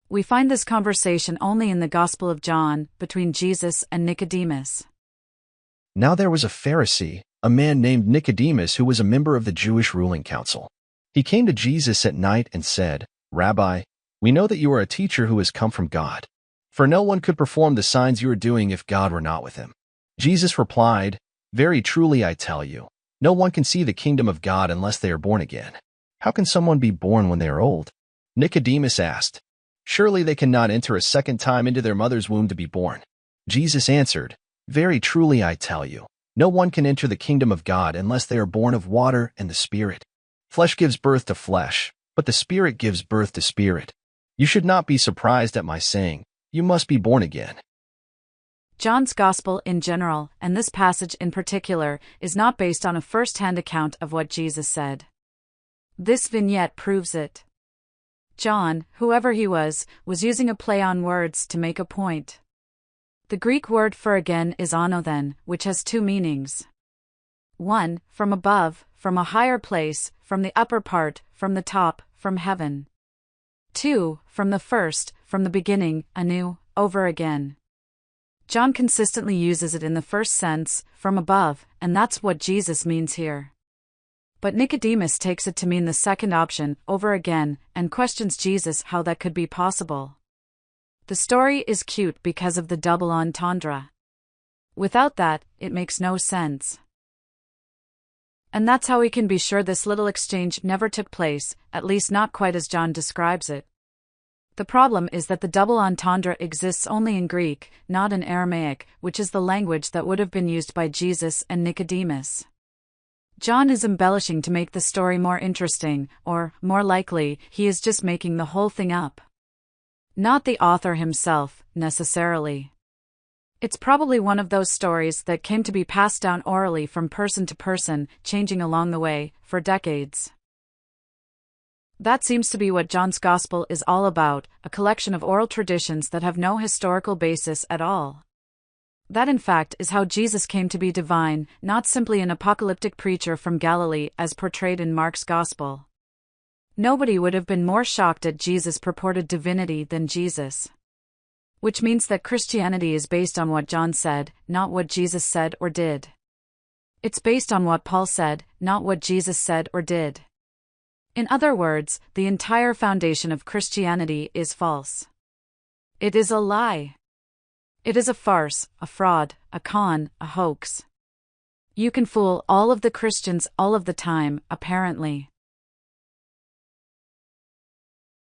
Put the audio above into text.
We find this conversation only in the Gospel of John, between Jesus and Nicodemus. Now there was a Pharisee, a man named Nicodemus, who was a member of the Jewish ruling council. He came to Jesus at night and said, "Rabbi, we know that you are a teacher who has come from God. For no one could perform the signs you are doing if God were not with him." Jesus replied, "Very truly I tell you, no one can see the kingdom of God unless they are born again. How can someone be born when they are old?" Nicodemus asked, "Surely they cannot enter a second time into their mother's womb to be born." Jesus answered, "Very truly I tell you, no one can enter the kingdom of God unless they are born of water and the Spirit. Flesh gives birth to flesh, but the Spirit gives birth to spirit. You should not be surprised at my saying, 'You must be born again.'" John's Gospel in general, and this passage in particular, is not based on a first-hand account of what Jesus said. This vignette proves it. John, whoever he was using a play on words to make a point. The Greek word for again is anothen, which has two meanings. 1. From above, from a higher place, from the upper part, from the top, from heaven. 2. From the first, from the beginning, anew, over again. John consistently uses it in the first sense, from above, and that's what Jesus means here. But Nicodemus takes it to mean the second option, over again, and questions Jesus how that could be possible. The story is cute because of the double entendre. Without that, it makes no sense. And that's how we can be sure this little exchange never took place, at least not quite as John describes it. The problem is that the double entendre exists only in Greek, not in Aramaic, which is the language that would have been used by Jesus and Nicodemus. John is embellishing to make the story more interesting, or, more likely, he is just making the whole thing up. Not the author himself, necessarily. It's probably one of those stories that came to be passed down orally from person to person, changing along the way, for decades. That seems to be what John's Gospel is all about, a collection of oral traditions that have no historical basis at all. That in fact is how Jesus came to be divine, not simply an apocalyptic preacher from Galilee as portrayed in Mark's Gospel. Nobody would have been more shocked at Jesus' purported divinity than Jesus. Which means that Christianity is based on what John said, not what Jesus said or did. It's based on what Paul said, not what Jesus said or did. In other words, the entire foundation of Christianity is false. It is a lie. It is a farce, a fraud, a con, a hoax. You can fool all of the Christians all of the time, apparently.